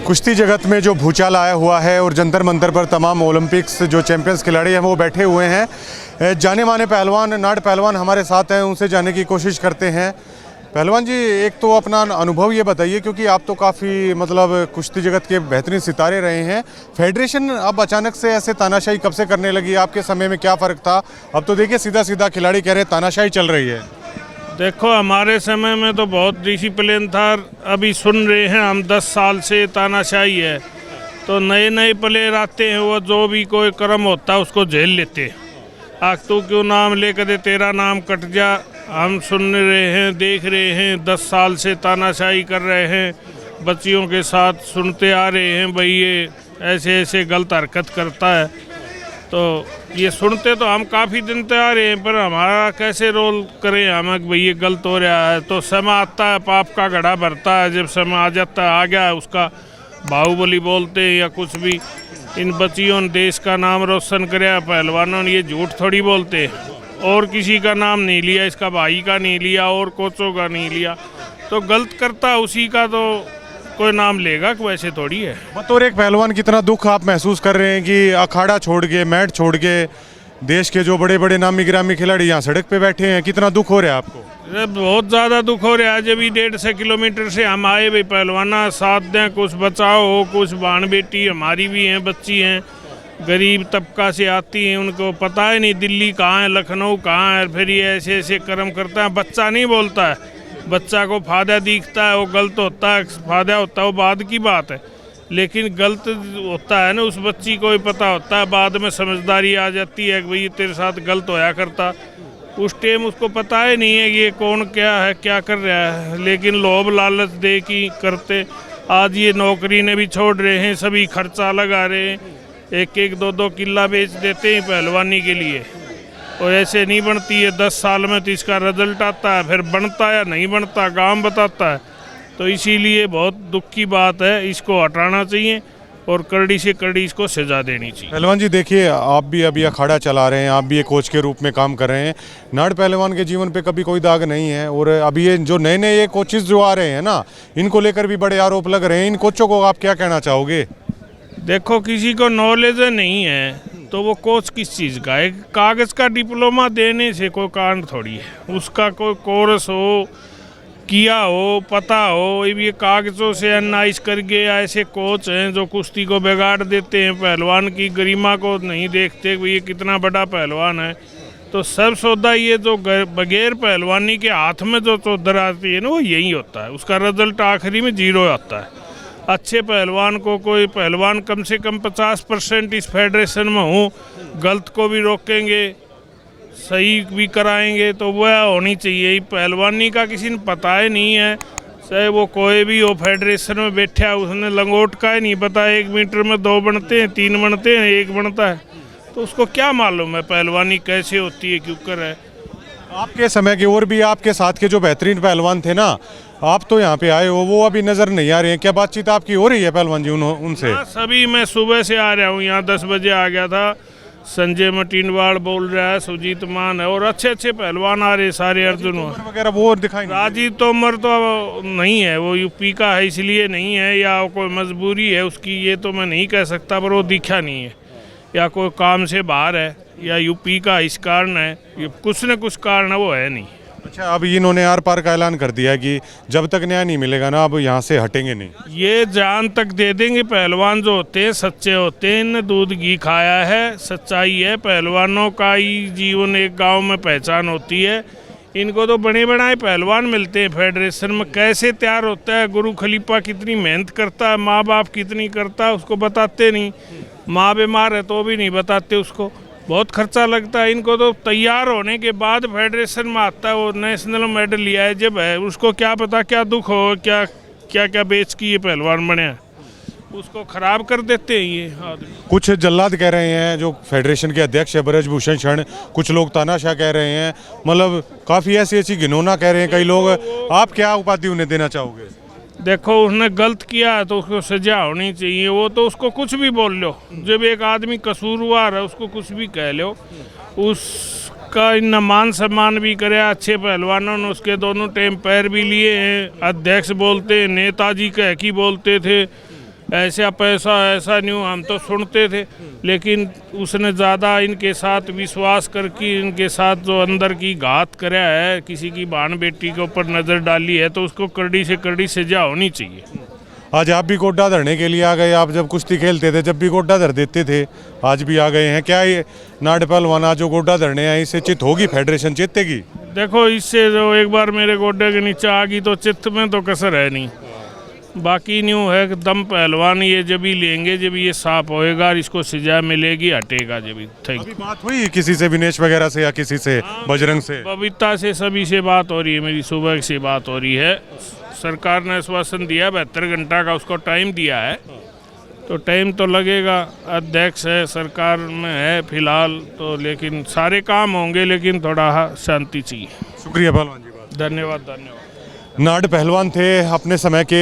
कुश्ती जगत में जो भूचाल आया हुआ है और जंतर मंतर पर तमाम ओलंपिक्स जो चैंपियंस खिलाड़ी हैं वो बैठे हुए हैं। जाने माने पहलवान, नाड़ पहलवान हमारे साथ हैं, उनसे जानने की कोशिश करते हैं। पहलवान जी, एक तो अपना अनुभव ये बताइए, क्योंकि आप तो काफ़ी कुश्ती जगत के बेहतरीन सितारे रहे हैं। फेडरेशन अब अचानक से ऐसे तानाशाही कब से करने लगी? आपके समय में क्या फ़र्क था? अब तो देखिए सीधा सीधा खिलाड़ी कह रहे हैं तानाशाही चल रही है। देखो, हमारे समय में तो बहुत डिसिप्लिन था। अभी सुन रहे हैं हम 10 साल से तानाशाही है। तो नए नए प्लेयर आते हैं, वो जो भी कोई कर्म होता है उसको झेल लेते। आग तू क्यों नाम लेकर दे, तेरा नाम कट जा। हम सुन रहे हैं, देख रहे हैं, 10 साल से तानाशाही कर रहे हैं। बच्चियों के साथ सुनते आ रहे हैं भाई ये ऐसे ऐसे गलत हरकत करता है। तो ये सुनते तो हम काफ़ी दिन से आ रहे हैं, पर हमारा कैसे रोल करें हम भाई ये गलत हो रहा है। तो समय आता है, पाप का घड़ा भरता है। जब समय आ जाता है, आ गया उसका बाहुबली बोलते हैं या कुछ भी। इन बच्चियों ने देश का नाम रोशन कराया, पहलवानों ने ये झूठ थोड़ी बोलते। और किसी का नाम नहीं लिया, इसका भाई का नहीं लिया और कोचों का नहीं लिया। तो गलत करता उसी का तो कोई नाम लेगा, वैसे थोड़ी है। बतौर एक पहलवान कितना दुख आप महसूस कर रहे हैं कि अखाड़ा छोड़ के, मैट छोड़ के देश के जो बड़े बड़े नामी गिरामी खिलाड़ी यहाँ सड़क पे बैठे हैं, कितना दुख हो रहा है आपको? बहुत ज़्यादा दुख हो रहा है। जब 150 किलोमीटर से हम आए भाई पहलवाना साथ दें, कुछ बचाओ हो, कुछ बाण बेटी हमारी भी हैं, बच्ची हैं, गरीब तबका से आती हैं, उनको पता है नहीं दिल्ली कहाँ है, लखनऊ कहाँ है। फिर ये ऐसे ऐसे कर्म करता है। बच्चा नहीं बोलता है, बच्चा को फायदा दिखता है, वो गलत होता है, फायदा होता है वो बाद की बात है। लेकिन गलत होता है ना, उस बच्ची को भी पता होता है। बाद में समझदारी आ जाती है कि भाई तेरे साथ गलत होया करता। उस टाइम उसको पता ही नहीं है कि ये कौन क्या है, क्या कर रहा है। लेकिन लोभ लालच दे की करते। आज ये नौकरी ने भी छोड़ रहे हैं, सभी खर्चा लगा रहे हैं। एक एक दो दो किला बेच देते हैं पहलवानी के लिए। और ऐसे नहीं बनती है। 10 साल में तो इसका रिजल्ट आता है, फिर बनता या नहीं बनता गांव बताता है। तो इसीलिए बहुत दुख की बात है, इसको हटाना चाहिए और कड़ी से कड़ी इसको सजा देनी चाहिए। पहलवान जी देखिए, आप भी अभी अखाड़ा चला रहे हैं, आप भी एक कोच के रूप में काम कर रहे हैं। नाड़ पहलवान के जीवन पे कभी कोई दाग नहीं है। और अभी ये जो नए नए ये कोचेस जो आ रहे हैं ना, इनको लेकर भी बड़े आरोप लग रहे हैं। इन कोचों को आप क्या कहना चाहोगे? देखो, किसी को नॉलेज नहीं है तो वो कोच किस चीज़ का है? कागज़ का डिप्लोमा देने से कोई कारण थोड़ी है। उसका कोई कोर्स हो, किया हो, पता हो। ये कागज़ों से एनालाइज करके ऐसे कोच हैं जो कुश्ती को बिगाड़ देते हैं, पहलवान की गरिमा को नहीं देखते कि ये कितना बड़ा पहलवान है। तो सब सौदा ये जो बगैर पहलवानी के हाथ में जो चौधर आती है ना, वो यही होता है। उसका रिजल्ट आखिरी में 0 आता है। अच्छे पहलवान को कोई पहलवान कम से कम 50% इस फेडरेशन में हो, गलत को भी रोकेंगे, सही भी कराएंगे, तो वह होनी चाहिए। पहलवानी का किसी ने पता ही नहीं है, चाहे वो कोई भी हो फेडरेशन में बैठा, उसने लंगोट का ही नहीं पता। 1 मीटर में 2 बनते हैं, 3 बनते हैं, 1 बनता है। तो उसको क्या मालूम है पहलवानी कैसे होती है, क्यों कर है। आपके समय के और भी आपके साथ के जो बेहतरीन पहलवान थे ना, आप तो यहाँ पे आए हो, वो अभी नजर नहीं आ रहे हैं। क्या बातचीत आपकी हो रही है पहलवान जी उनसे? सभी मैं सुबह से आ रहा हूँ यहाँ, 10 बजे आ गया था। संजय मटीनवाड़ बोल रहा है, सुजीत मान है, और अच्छे अच्छे पहलवान आ रहे सारे। अर्जुन वगैरह वो दिखाई। राजीव तोमर तो नहीं है, वो यूपी का है इसलिए नहीं है, या कोई मजबूरी है उसकी, ये तो मैं नहीं कह सकता। पर वो दिखा नहीं है, या कोई काम से बाहर है, या यूपी का इस कारण है, ये कुछ न कुछ कारण है, वो है नहीं। अच्छा, अब इन्होंने आर पार का ऐलान कर दिया है कि जब तक न्याय नहीं मिलेगा ना, अब यहाँ से हटेंगे नहीं। ये जान तक दे देंगे। पहलवान जो होते हैं सच्चे होते हैं, इन्हें दूध घी खाया है, सच्चाई है। पहलवानों का ही जीवन एक गांव में पहचान होती है। इनको तो बड़े बनाए पहलवान मिलते हैं फेडरेशन में। कैसे तैयार होता है, गुरु खलीफा कितनी मेहनत करता है, माँ बाप कितनी करता है, उसको बताते नहीं। माँ बीमार है तो भी नहीं बताते उसको, बहुत खर्चा लगता है। इनको तो तैयार होने के बाद फेडरेशन में आता है, वो नेशनल मेडल लिया है जब है, उसको क्या पता क्या दुख हो, क्या क्या क्या बेच की ये पहलवान बने हैं, उसको खराब कर देते हैं ये आदमी। कुछ जल्लाद कह रहे हैं, जो फेडरेशन के अध्यक्ष है ब्रजभूषण शरण, कुछ लोग तानाशाह कह रहे हैं, काफ़ी ऐसी ऐसी घिनौना कह रहे हैं कई लोग। आप क्या उपाधि उन्हें देना चाहोगे? देखो, उसने गलत किया है तो उसको सजा होनी चाहिए। वो तो उसको कुछ भी बोल लो, जब एक आदमी कसूरवार है उसको कुछ भी कह लो, उसका इन मान सम्मान भी करे। अच्छे पहलवानों ने उसके दोनों टाइम पैर भी लिए हैं। अध्यक्ष बोलते, नेताजी कह की बोलते थे, ऐसा पैसा ऐसा न्यू हम तो सुनते थे, लेकिन उसने ज़्यादा इनके साथ विश्वास करके इनके साथ जो अंदर की घात कराया है, किसी की बहन बेटी के ऊपर नज़र डाली है, तो उसको कड़ी से कड़ी सजा होनी चाहिए। आज आप भी गोड्डा धरने के लिए आ गए। आप जब कुश्ती खेलते थे जब भी गोड्डा धर देते थे, आज भी आ गए हैं। क्या ये नाड़ पहलवान आज जो गोड्डा धरने हैं इससे चित होगी, फेडरेशन जीतेगी? देखो, इससे जो एक बार मेरे गोड्डे के नीचे आ गई तो चित्त में तो कसर है नहीं। बाकी न्यू है कि दम पहलवान ये जब भी लेंगे, जब ये साफ होएगा और इसको सजा मिलेगी, हटेगा जब भी। अभी बात हुई किसी से, विनेश वगैरह से या किसी से, बजरंग से? बबीता से सभी से बात हो रही है, मेरी सुबह से बात हो रही है। सरकार ने आश्वासन दिया, 72 घंटा का उसको टाइम दिया है, तो टाइम तो लगेगा। अध्यक्ष है, सरकार में है फिलहाल तो, लेकिन सारे काम होंगे, लेकिन थोड़ा शांति चाहिए। शुक्रिया पहलवान जी। धन्यवाद धन्यवाद। नाड़ पहलवान थे अपने समय के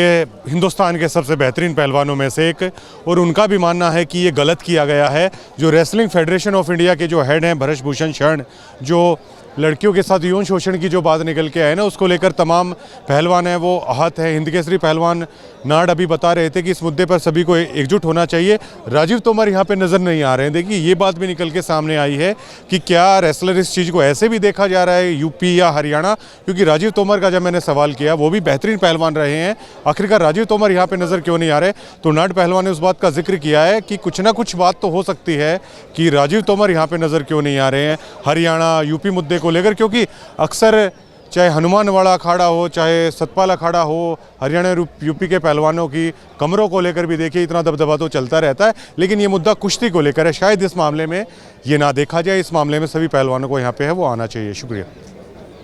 हिंदुस्तान के सबसे बेहतरीन पहलवानों में से एक, और उनका भी मानना है कि ये गलत किया गया है। जो रेसलिंग फेडरेशन ऑफ इंडिया के जो हेड हैं भरत भूषण शरण, जो लड़कियों के साथ यौन शोषण की जो बात निकल के आए ना, उसको लेकर तमाम पहलवान हैं वो आहत है। हिंद केसरी पहलवान नाड़ अभी बता रहे थे कि इस मुद्दे पर सभी को एकजुट होना चाहिए। राजीव तोमर यहाँ पे नज़र नहीं आ रहे हैं। देखिए, ये बात भी निकल के सामने आई है कि क्या रेसलर इस चीज़ को ऐसे भी देखा जा रहा है यूपी या हरियाणा, क्योंकि राजीव तोमर का जब मैंने सवाल किया, वो भी बेहतरीन पहलवान रहे हैं, आखिरकार राजीव तोमर यहाँ पर नज़र क्यों नहीं आ रहे? तो नाड़ पहलवान ने उस बात का जिक्र किया है कि कुछ ना कुछ बात तो हो सकती है कि राजीव तोमर यहाँ पर नज़र क्यों नहीं आ रहे हैं हरियाणा यूपी मुद्दे को लेकर, क्योंकि अक्सर चाहे हनुमानवाड़ा अखाड़ा हो, चाहे सतपाल अखाड़ा हो, हरियाणा यूपी के पहलवानों की कमरों को लेकर भी देखिए इतना दबदबा तो चलता रहता है, लेकिन ये मुद्दा कुश्ती को लेकर है। शायद इस मामले में ये ना देखा जाए, इस मामले में सभी पहलवानों को यहाँ पे है वो आना चाहिए। शुक्रिया।